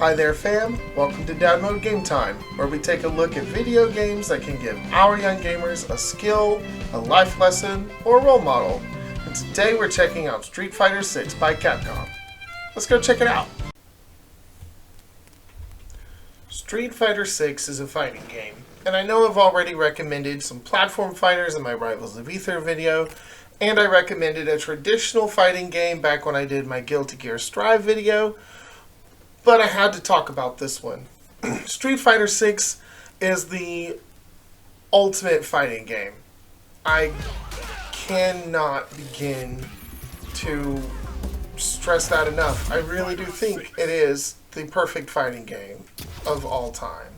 Hi there fam, welcome to Dad Mode Game Time, where we take a look at video games that can give our young gamers a skill, a life lesson, or a role model. And today we're checking out Street Fighter 6 by Capcom. Let's go check it out. Street Fighter 6 is a fighting game, and I know I've already recommended some platform fighters in my Rivals of Ether video, and I recommended a traditional fighting game back when I did my Guilty Gear Strive video, but I had to talk about this one. Street Fighter 6 is the ultimate fighting game. I cannot begin to stress that enough. I really do think it is the perfect fighting game of all time.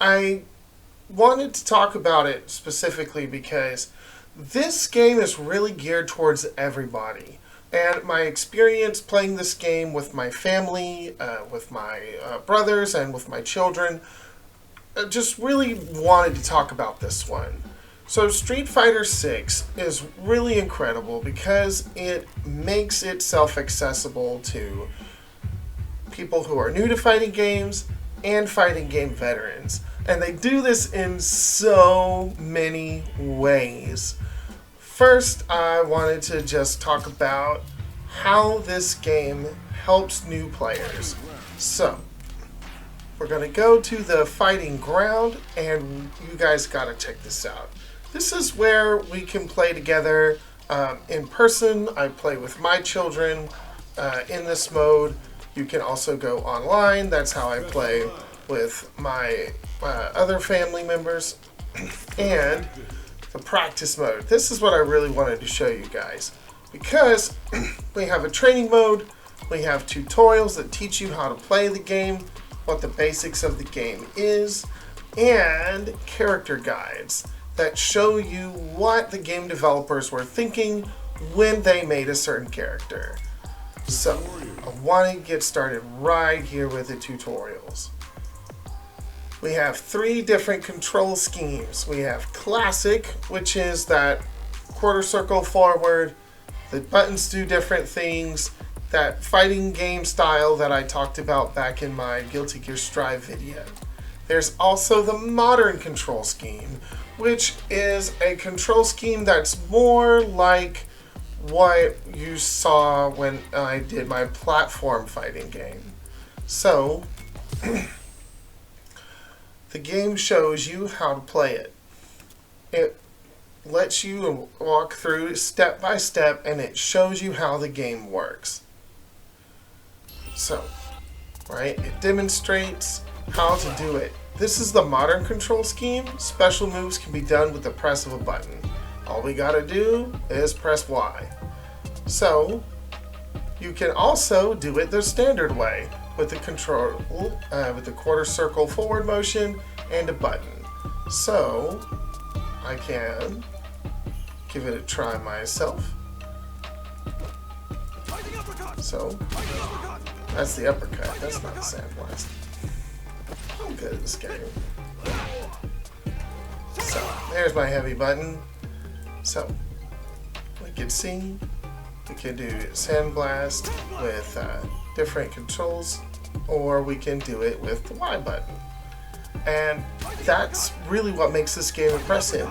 I wanted to talk about it specifically because this game is really geared towards everybody. And my experience playing this game with my family, with my brothers, and with my children, just really wanted to talk about this one. So Street Fighter 6 is really incredible because it makes itself accessible to people who are new to fighting games and fighting game veterans. And they do this in so many ways. First, I wanted to just talk about how this game helps new players. So, we're going to go to the fighting ground, and you guys got to check this out. This is where we can play together in person. I play with my children in this mode. You can also go online. That's how I play with my other family members. And the practice mode. This is what I really wanted to show you guys, because we have a training mode, we have tutorials that teach you how to play the game, what the basics of the game is, and character guides that show you what the game developers were thinking when they made a certain character. So, I want to get started right here with the tutorials. We have 3 different control schemes. We have classic, which is that quarter circle forward, the buttons do different things, that fighting game style that I talked about back in my Guilty Gear Strive video. There's also the modern control scheme, which is a control scheme that's more like what you saw when I did my platform fighting game. So, the game shows you how to play it. It lets you walk through step by step, and it shows you how the game works. So, right, it demonstrates how to do it. This is the modern control scheme. Special moves can be done with the press of a button. All we gotta do is press Y. So, you can also do it the standard way, with the control, with the quarter circle forward motion and a button. So, I can give it a try myself. So, that's the uppercut, that's not the sandblast. I'm good at this game. So, there's my heavy button. So, we can see, we can do sandblast with different controls, or we can do it with the Y button. And that's really what makes this game impressive.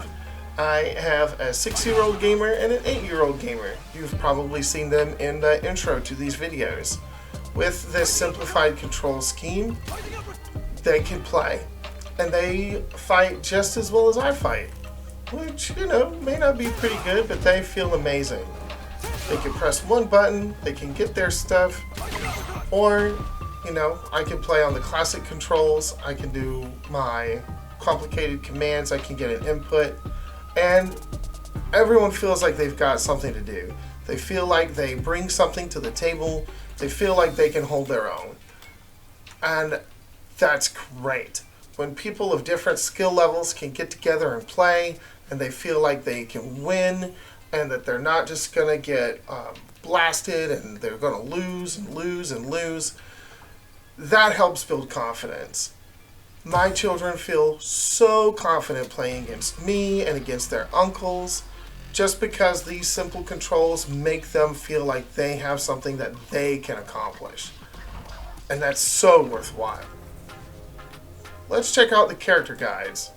I have a 6-year-old gamer and an 8-year-old gamer. You've probably seen them in the intro to these videos. With this simplified control scheme, they can play. And they fight just as well as I fight. Which, you know, may not be pretty good, but they feel amazing. They can press one button, they can get their stuff, or, you know, I can play on the classic controls, I can do my complicated commands, I can get an input, and everyone feels like they've got something to do. They feel like they bring something to the table, they feel like they can hold their own. And that's great. When people of different skill levels can get together and play, and they feel like they can win, and that they're not just going to get blasted and they're going to lose and lose and lose, that helps build confidence. My children feel so confident playing against me and against their uncles, just because these simple controls make them feel like they have something that they can accomplish. and that's so worthwhile. Let's check out the character guides.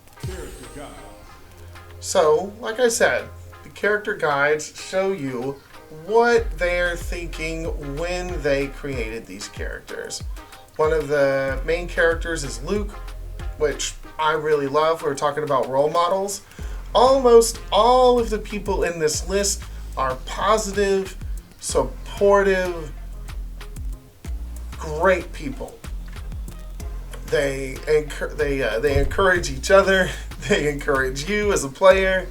So, like I said, the character guides show you what they're thinking when they created these characters. One of the main characters is Luke, which I really love. We're talking about role models. Almost all of the people in this list are positive, supportive, great people. They encourage each other. They encourage you as a player.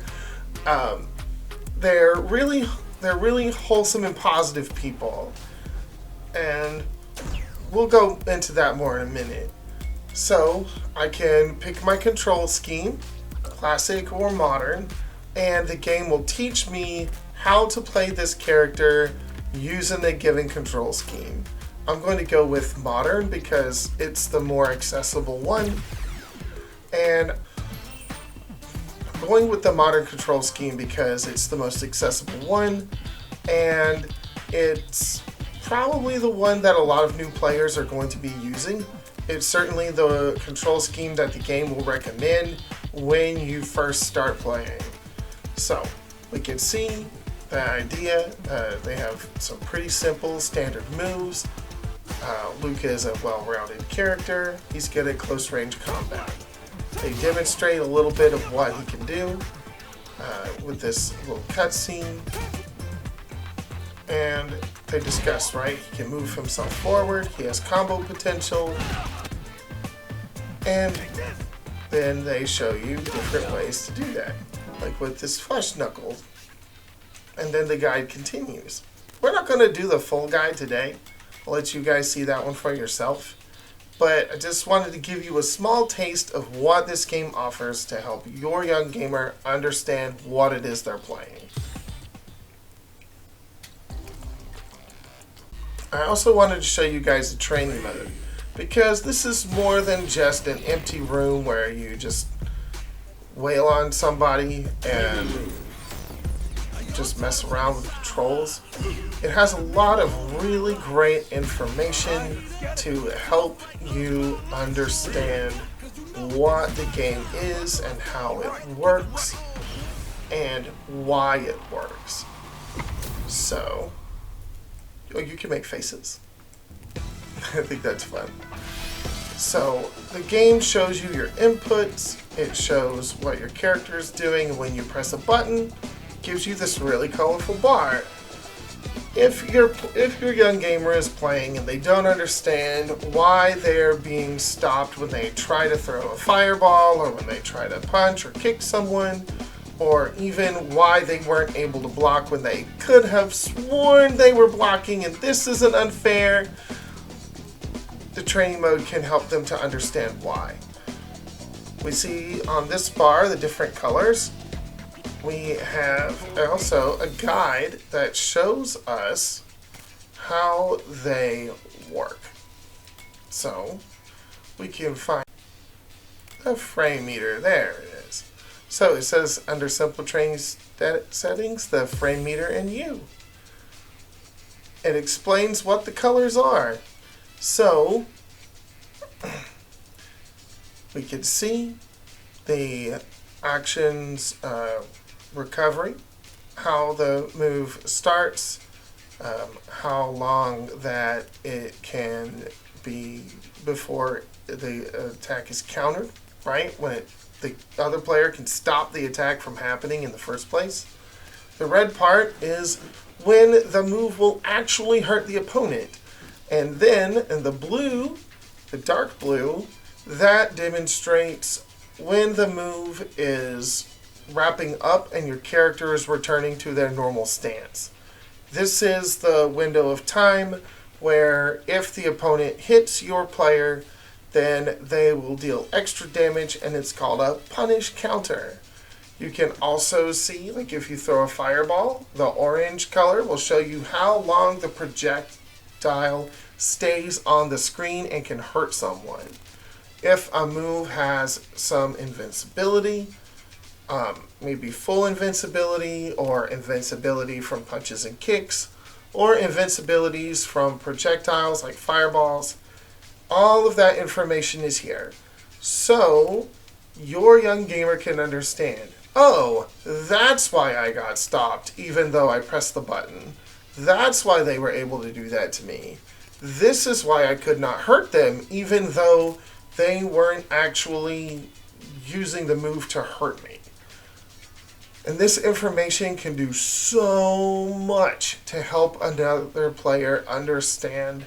They're really wholesome and positive people, and we'll go into that more in a minute. So I can pick my control scheme, classic or modern, and the game will teach me how to play this character using the given control scheme. I'm going to go with modern because it's the more accessible one, and I'm going with the modern control scheme because it's the most accessible one, and it's probably the one that a lot of new players are going to be using. It's certainly the control scheme that the game will recommend when you first start playing. So we can see the idea. They have some pretty simple standard moves. Luke is a well-rounded character. He's good at close range combat. They demonstrate a little bit of what he can do with this little cutscene. And they discuss, right? He can move himself forward. He has combo potential. And then they show you different ways to do that. Like with this flush knuckle. And then the guide continues. We're not going to do the full guide today. I'll let you guys see that one for yourself. But I just wanted to give you a small taste of what this game offers to help your young gamer understand what it is they're playing. I also wanted to show you guys the training mode, because this is more than just an empty room where you just wail on somebody and just mess around with the controls. It has a lot of really great information to help you understand what the game is and how it works and why it works. So, you can make faces. I think that's fun. So the game shows you your inputs. It shows what your character is doing, and when you press a button, it gives you this really colorful bar. If your young gamer is playing and they don't understand why they're being stopped when they try to throw a fireball, or when they try to punch or kick someone, or even why they weren't able to block when they could have sworn they were blocking and this isn't unfair, the training mode can help them to understand why. We see on this bar the different colors. We have also a guide that shows us how they work. So we can find the frame meter. There it is. So it says under simple training settings, the frame meter and U. It explains what the colors are. So we can see the actions recovery, how the move starts, how long that it can be before the attack is countered, right? When the other player can stop the attack from happening in the first place. The red part is when the move will actually hurt the opponent. And then in the blue, the dark blue, that demonstrates when the move is wrapping up and your character is returning to their normal stance. This is the window of time where if the opponent hits your player, then they will deal extra damage, and it's called a punish counter. You can also see, like if you throw a fireball, the orange color will show you how long the projectile stays on the screen and can hurt someone. If a move has some invincibility, maybe full invincibility, or invincibility from punches and kicks, or invincibilities from projectiles like fireballs, All of that information is here. So your young gamer can understand, oh, that's why I got stopped even though I pressed the button. That's why they were able to do that to me. This is why I could not hurt them even though they weren't actually using the move to hurt me. And this information can do so much to help another player understand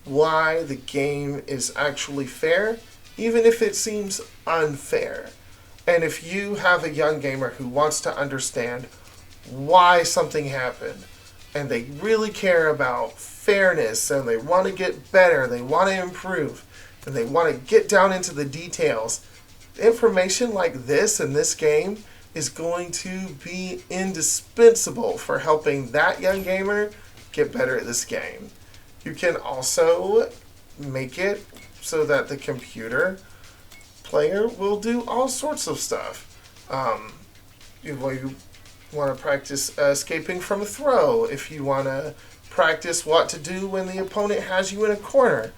why the game is actually fair, even if it seems unfair. And if you have a young gamer who wants to understand why something happened, and they really care about fairness, and they want to get better, they want to improve, and they want to get down into the details, information like this in this game is going to be indispensable for helping that young gamer get better at this game. You can also make it so that the computer player will do all sorts of stuff. You want to practice escaping from a throw, if you want to practice what to do when the opponent has you in a corner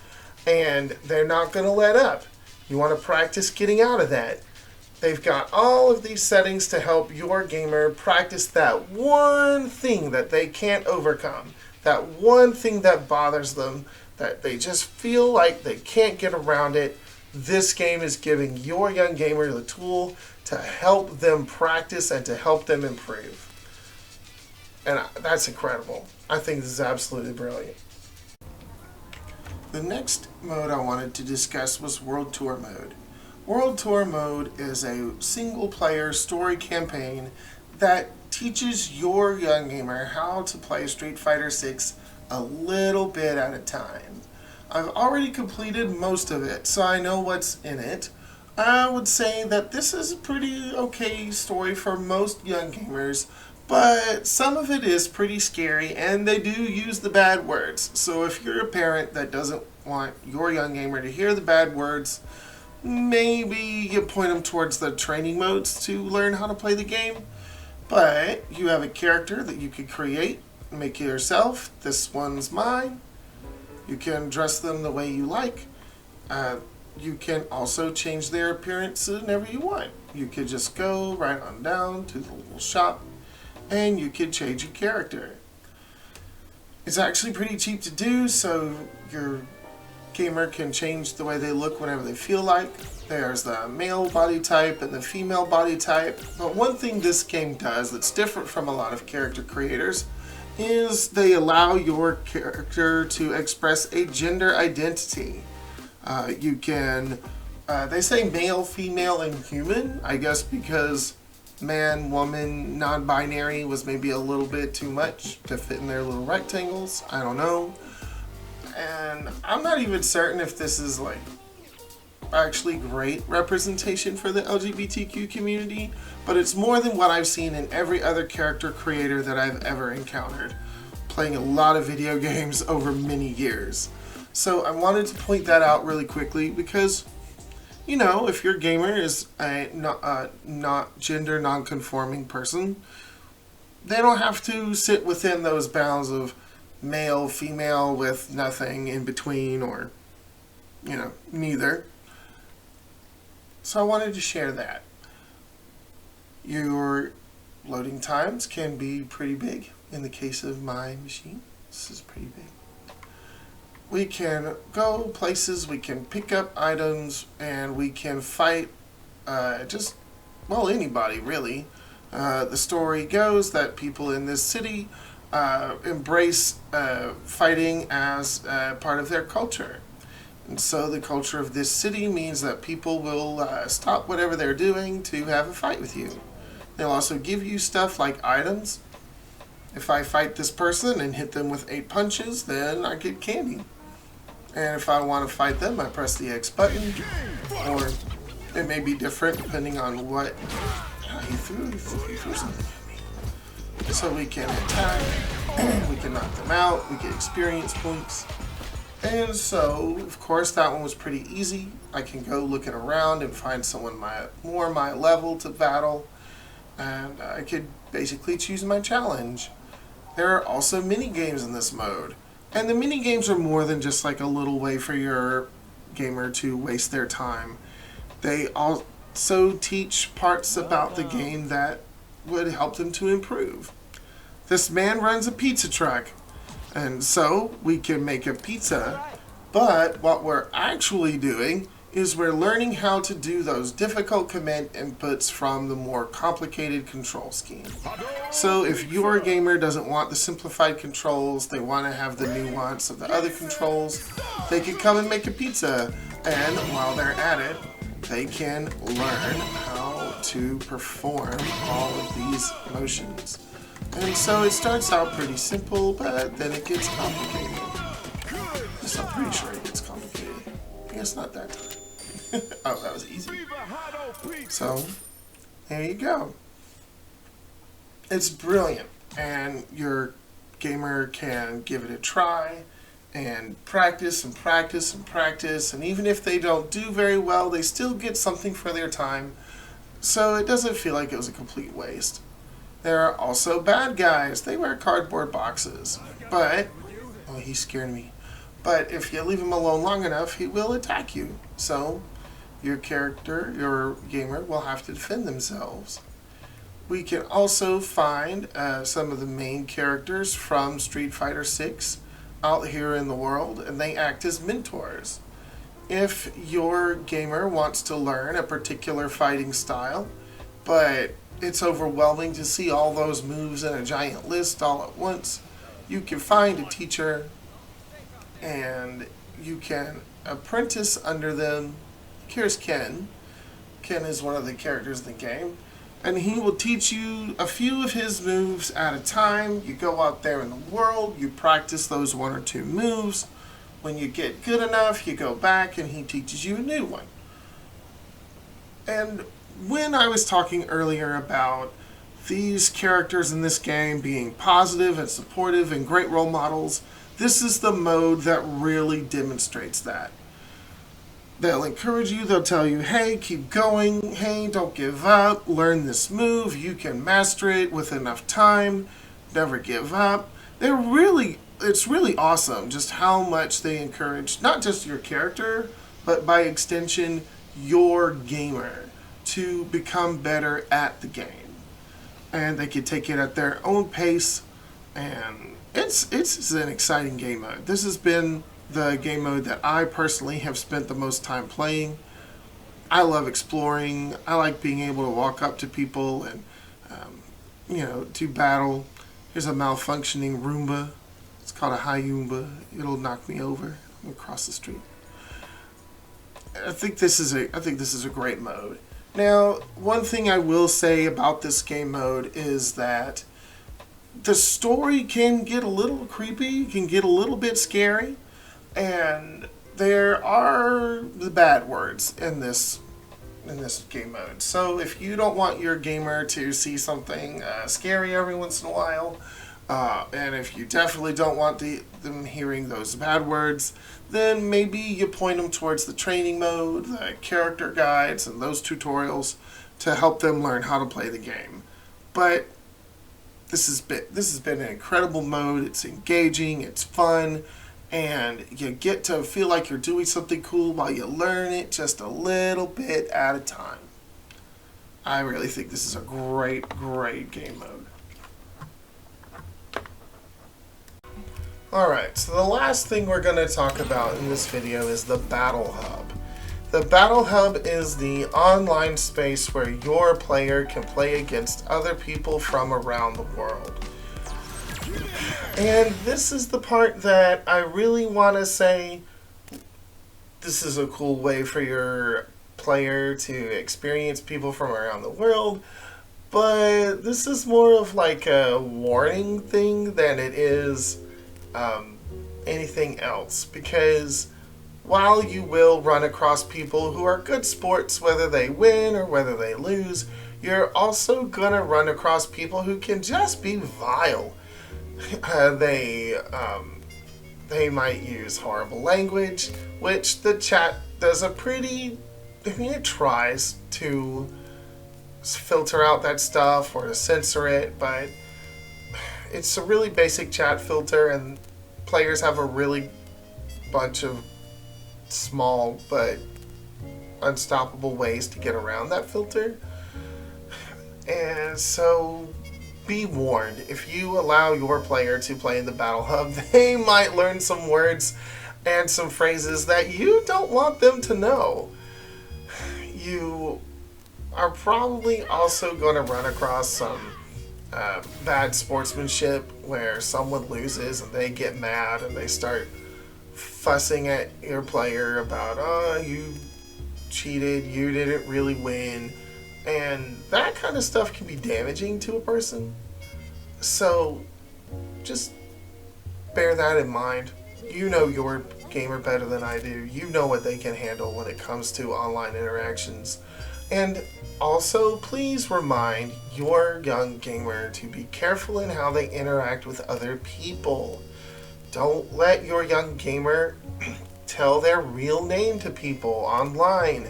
and they're not going to let up. You want to practice getting out of that. They've got all of these settings to help your gamer practice that one thing that they can't overcome, that one thing that bothers them, that they just feel like they can't get around it. This game is giving your young gamer the tool to help them practice and to help them improve. And that's incredible. I think this is absolutely brilliant. The next mode I wanted to discuss was World Tour mode. World Tour mode is a single-player story campaign that teaches your young gamer how to play Street Fighter 6 a little bit at a time. I've already completed most of it, so I know what's in it. I would say that this is a pretty okay story for most young gamers, but some of it is pretty scary, and they do use the bad words. So if you're a parent that doesn't want your young gamer to hear the bad words, maybe you point them towards the training modes to learn how to play the game. But you have a character that you could create, make it yourself. This one's mine. You can dress them the way you like. You can also change their appearance whenever you want. You could just go right on down to the little shop and you could change your character. It's actually pretty cheap to do, so your gamer can change the way they look whenever they feel like. There's the male body type and the female body type. But one thing this game does that's different from a lot of character creators is they allow your character to express a gender identity. You can, they say male, female, and human, I guess because man, woman, non-binary was maybe a little bit too much to fit in their little rectangles. I don't know. And I'm not even certain if this is like actually great representation for the LGBTQ community, but it's more than what I've seen in every other character creator that I've ever encountered, playing a lot of video games over many years. So I wanted to point that out really quickly because, you know, if your gamer is a not gender non-conforming person, they don't have to sit within those bounds of male, female with nothing in between, or, you know, neither. So I wanted to share that. Your loading times can be pretty big. In the case of my machine, this is pretty big. We can go places, we can pick up items, and we can fight anybody really. The story goes that people in this city embrace fighting as part of their culture. And so the culture of this city means that people will stop whatever they're doing to have a fight with you. They'll also give you stuff like items. If I fight this person and hit them with 8 punches, then I get candy. And if I want to fight them, I press the X button, or it may be different depending on what he threw something at me. So we can attack, we can knock them out, we get experience points. And so, of course, that one was pretty easy. I can go looking around and find someone more my level to battle, and I could basically choose my challenge. There are also mini games in this mode. And the mini games are more than just like a little way for your gamer to waste their time. They also teach parts about the game that would help them to improve. This man runs a pizza truck, and so we can make a pizza, but what we're actually doing is we're learning how to do those difficult command inputs from the more complicated control scheme. So if your gamer doesn't want the simplified controls, they want to have the nuance of the other controls, they can come and make a pizza, and while they're at it, they can learn how to perform all of these motions. And so it starts out pretty simple, but then it gets complicated. Yes, I'm pretty sure it gets complicated. I guess not that time. Oh, that was easy. So, there you go. It's brilliant, and your gamer can give it a try and practice and practice and practice, and even if they don't do very well, they still get something for their time, so it doesn't feel like it was a complete waste. There are also bad guys. They wear cardboard boxes, but, oh, he scared me. But if you leave him alone long enough, he will attack you. So, your character, your gamer, will have to defend themselves. We can also find some of the main characters from Street Fighter 6 out here in the world, and they act as mentors. If your gamer wants to learn a particular fighting style, but it's overwhelming to see all those moves in a giant list all at once, you can find a teacher and you can apprentice under them. Here's Ken. Ken is one of the characters in the game, and he will teach you a few of his moves at a time. You go out there in the world, you practice those one or two moves. When you get good enough, you go back and he teaches you a new one. And when I was talking earlier about these characters in this game being positive and supportive and great role models, this is the mode that really demonstrates that. They'll encourage you, they'll tell you, hey, keep going, hey, don't give up, learn this move, you can master it with enough time, never give up. It's really awesome just how much they encourage not just your character, but by extension, your gamer to become better at the game. And they can take it at their own pace, and it's an exciting game mode. This has been the game mode that I personally have spent the most time playing. I love exploring. I like being able to walk up to people and, do battle. Here's a malfunctioning Roomba. It's called a Hyumba. It'll knock me over. I'm across the street. I think this is a great mode. Now, one thing I will say about this game mode is that the story can get a little creepy, can get a little bit scary, and there are the bad words in this game mode. So if you don't want your gamer to see something scary every once in a while, and if you definitely don't want them hearing those bad words, then maybe you point them towards the training mode, the character guides, and those tutorials to help them learn how to play the game. But this has been an incredible mode. It's engaging, it's fun, and you get to feel like you're doing something cool while you learn it just a little bit at a time. I really think this is a great, great game mode. Alright, so the last thing we're going to talk about in this video is the Battle Hub. The Battle Hub is the online space where your player can play against other people from around the world. And this is the part that I really want to say this is a cool way for your player to experience people from around the world, but this is more of like a warning thing than it is anything else, because while you will run across people who are good sports, whether they win or whether they lose, you're also gonna run across people who can just be vile. They might use horrible language, which the chat does it tries to filter out that stuff or to censor it, but it's a really basic chat filter, and players have a really bunch of small but unstoppable ways to get around that filter. And so be warned, if you allow your player to play in the Battle Hub, they might learn some words and some phrases that you don't want them to know. You are probably also going to run across some bad sportsmanship where someone loses and they get mad and they start fussing at your player about, oh, you cheated, you didn't really win. And that kind of stuff can be damaging to a person. So just bear that in mind. You know your gamer better than I do. You know what they can handle when it comes to online interactions. And also, please remind your young gamer to be careful in how they interact with other people. Don't let your young gamer tell their real name to people online.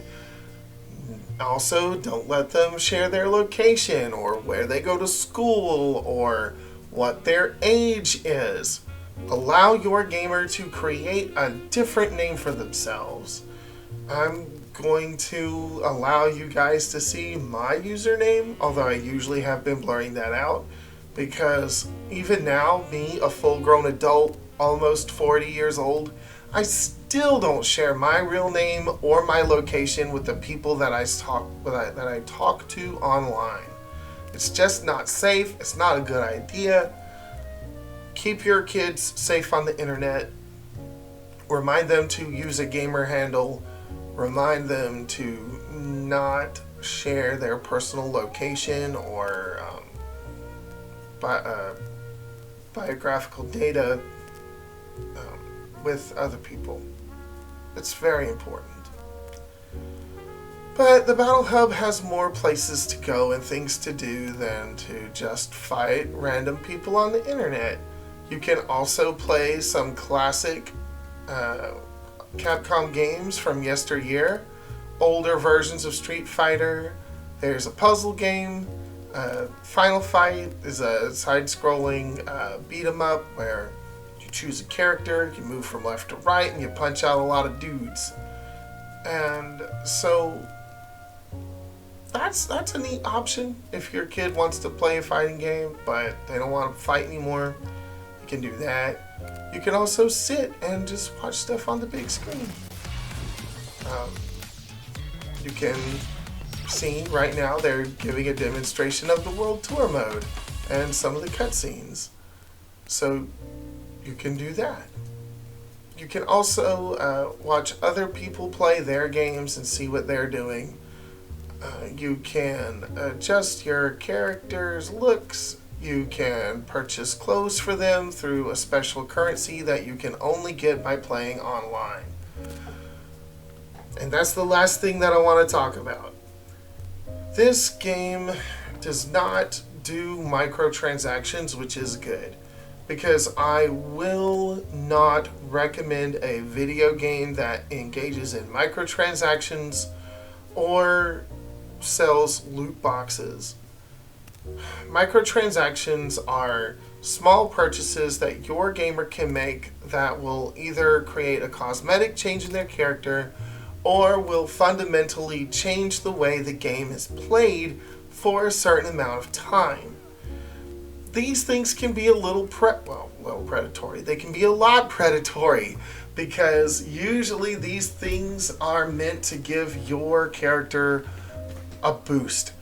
Also, don't let them share their location or where they go to school or what their age is. Allow your gamer to create a different name for themselves. I'm going to allow you guys to see my username, although I usually have been blurring that out, because even now, me, a full-grown adult, almost 40 years old, I still don't share my real name or my location with the people that I talk to online. It's just not safe. It's not a good idea. Keep your kids safe on the internet. Remind them to use a gamer handle. Remind them to not share their personal location or biographical data with other people. It's very important. But the Battle Hub has more places to go and things to do than to just fight random people on the internet. You can also play some classic Capcom games from yesteryear, older versions of Street Fighter. There's a puzzle game. Final Fight is a side-scrolling beat-em-up where you choose a character, you move from left to right, and you punch out a lot of dudes. And so that's a neat option if your kid wants to play a fighting game, but they don't want to fight anymore. You can do that. You can also sit and just watch stuff on the big screen. You can see right now they're giving a demonstration of the World Tour mode and some of the cutscenes. So you can do that. You can also watch other people play their games and see what they're doing. You can adjust your character's looks. You can purchase clothes for them through a special currency that you can only get by playing online. And that's the last thing that I want to talk about. This game does not do microtransactions, which is good, because I will not recommend a video game that engages in microtransactions or sells loot boxes. Microtransactions are small purchases that your gamer can make that will either create a cosmetic change in their character or will fundamentally change the way the game is played for a certain amount of time. These things can be a little predatory. They can be a lot predatory because usually these things are meant to give your character a boost.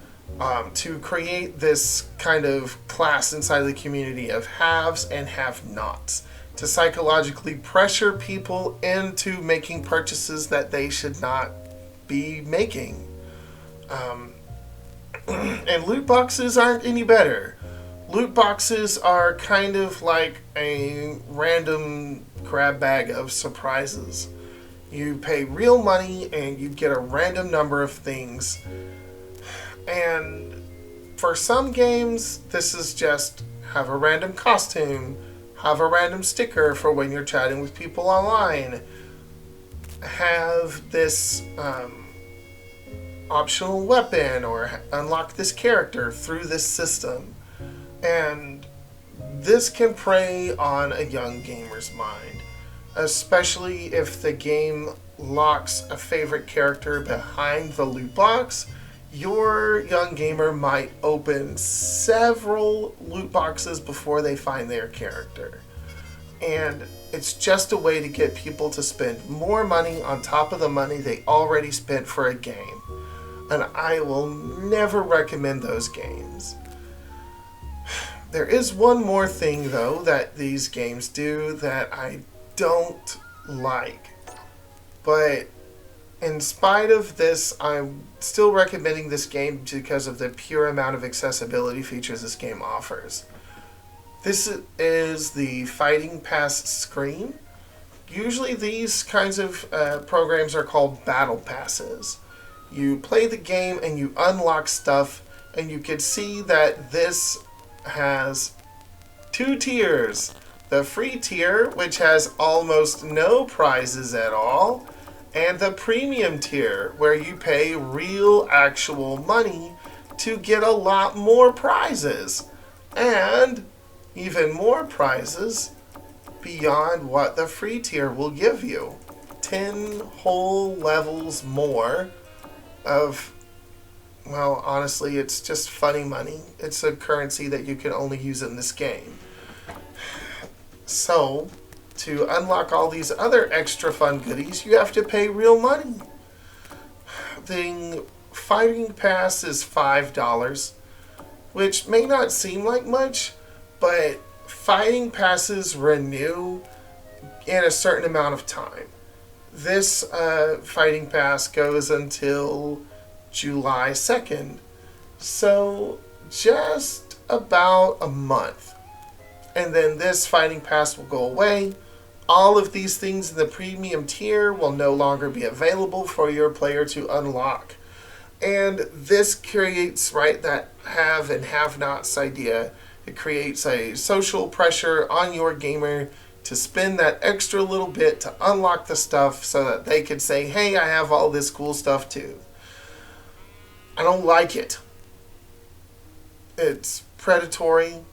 To create this kind of class inside the community of haves and have-nots, to psychologically pressure people into making purchases that they should not be making. And loot boxes aren't any better. Loot boxes are kind of like a random grab bag of surprises. You pay real money and you get a random number of things. And for some games, this is just have a random costume, have a random sticker for when you're chatting with people online, have this optional weapon or unlock this character through this system. And this can prey on a young gamer's mind, especially if the game locks a favorite character behind the loot box. Your young gamer might open several loot boxes before they find their character. And it's just a way to get people to spend more money on top of the money they already spent for a game. And I will never recommend those games. There is one more thing, though, that these games do that I don't like. But in spite of this, I'm still recommending this game because of the pure amount of accessibility features this game offers. This is the Fighting Pass screen. Usually these kinds of programs are called battle passes. You play the game and you unlock stuff, and you can see that this has two tiers. The free tier, which has almost no prizes at all, and the premium tier, where you pay real actual money to get a lot more prizes. And even more prizes beyond what the free tier will give you. 10 whole levels more of, well, honestly, it's just funny money. It's a currency that you can only use in this game. So, to unlock all these other extra fun goodies, you have to pay real money. The Fighting Pass is $5, which may not seem like much, but fighting passes renew in a certain amount of time. This fighting pass goes until July 2nd, so just about a month. And then this fighting pass will go away. All of these things in the premium tier will no longer be available for your player to unlock. And this creates, right, that have and have nots idea. It creates a social pressure on your gamer to spend that extra little bit to unlock the stuff so that they can say, hey, I have all this cool stuff too. I don't like it. It's predatory.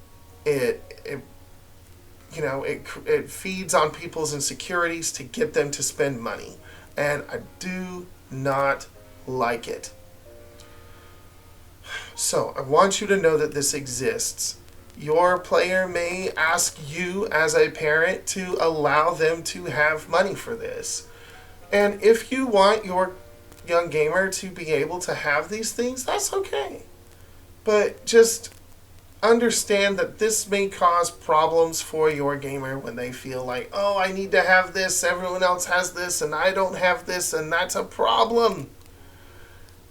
It feeds on people's insecurities to get them to spend money. And I do not like it. So I want you to know that this exists. Your player may ask you as a parent to allow them to have money for this. And if you want your young gamer to be able to have these things, that's okay. But just understand that this may cause problems for your gamer when they feel like, oh, I need to have this, everyone else has this, and I don't have this, and that's a problem.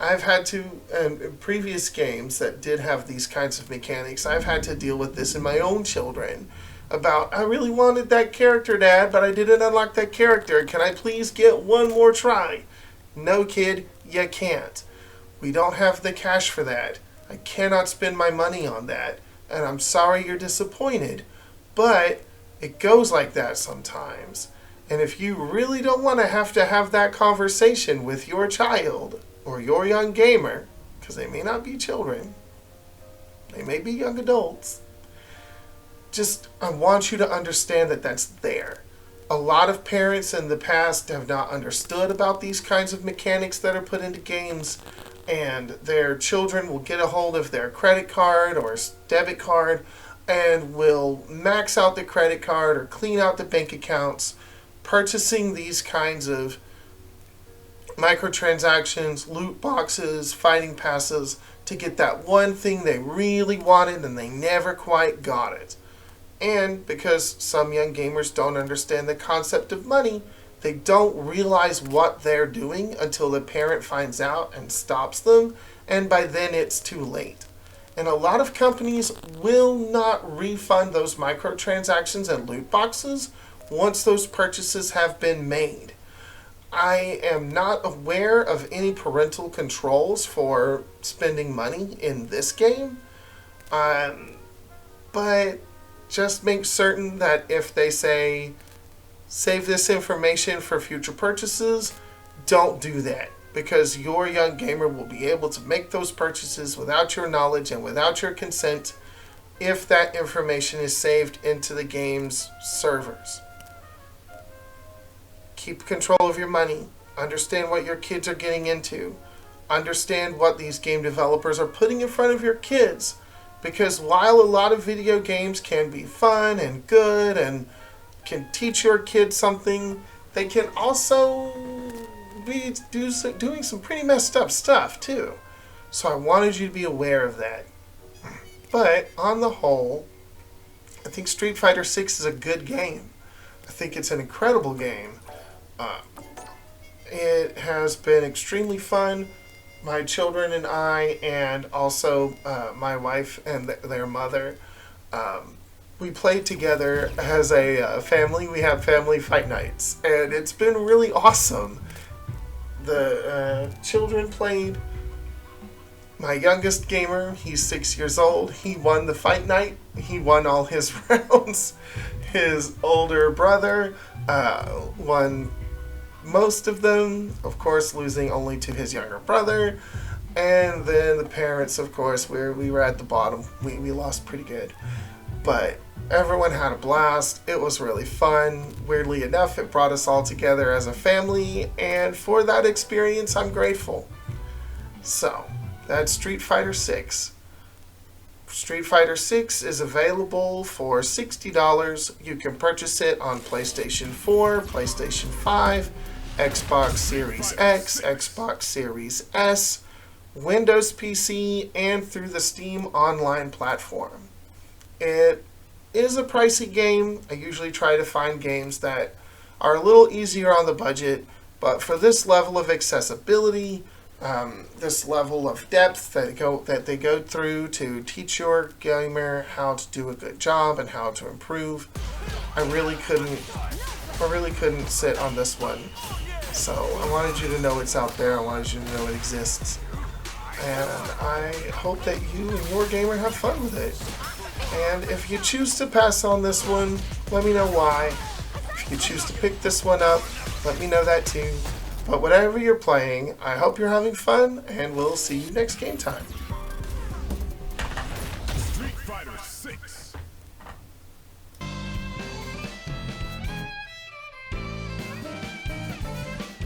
I've had to, in previous games that did have these kinds of mechanics, I've had to deal with this in my own children. About, I really wanted that character, Dad, but I didn't unlock that character. Can I please get one more try? No, kid, you can't. We don't have the cash for that. I cannot spend my money on that. And I'm sorry you're disappointed. But it goes like that sometimes. And if you really don't want to have that conversation with your child or your young gamer, because they may not be children, they may be young adults, just I want you to understand that that's there. A lot of parents in the past have not understood about these kinds of mechanics that are put into games, and their children will get a hold of their credit card or debit card and will max out the credit card or clean out the bank accounts, purchasing these kinds of microtransactions, loot boxes, fighting passes to get that one thing they really wanted and they never quite got it. And because some young gamers don't understand the concept of money, they don't realize what they're doing until the parent finds out and stops them, and by then it's too late. And a lot of companies will not refund those microtransactions and loot boxes once those purchases have been made. I am not aware of any parental controls for spending money in this game, but just make certain that if they say, save this information for future purchases, don't do that, because your young gamer will be able to make those purchases without your knowledge and without your consent, if that information is saved into the game's servers. Keep control of your money. Understand what your kids are getting into. Understand what these game developers are putting in front of your kids. Because while a lot of video games can be fun and good and can teach your kids something, they can also be doing some pretty messed up stuff too. So I wanted you to be aware of that. But on the whole, I think Street Fighter 6 is a good game. I think it's an incredible game. It has been extremely fun. My children and I, and also my wife and their mother, we played together as a family. We have family fight nights, and it's been really awesome. The children played. My youngest gamer, he's 6 years old. He won the fight night. He won all his rounds. His older brother won most of them, of course, losing only to his younger brother. And then the parents, of course, we were at the bottom. We lost pretty good. But everyone had a blast. It was really fun. Weirdly enough, it brought us all together as a family. And for that experience, I'm grateful. So, that's Street Fighter 6. Street Fighter 6 is available for $60. You can purchase it on PlayStation 4, PlayStation 5, Xbox Series X, Xbox Series S, Windows PC, and through the Steam Online platform. It is a pricey game. I usually try to find games that are a little easier on the budget, but for this level of accessibility, this level of depth that they go through to teach your gamer how to do a good job and how to improve, I really couldn't sit on this one. So I wanted you to know it's out there. I wanted you to know it exists, and I hope that you and your gamer have fun with it. And if you choose to pass on this one, let me know why. If you choose to pick this one up, let me know that too. But whatever you're playing, I hope you're having fun, and we'll see you next game time. Street Fighter 6.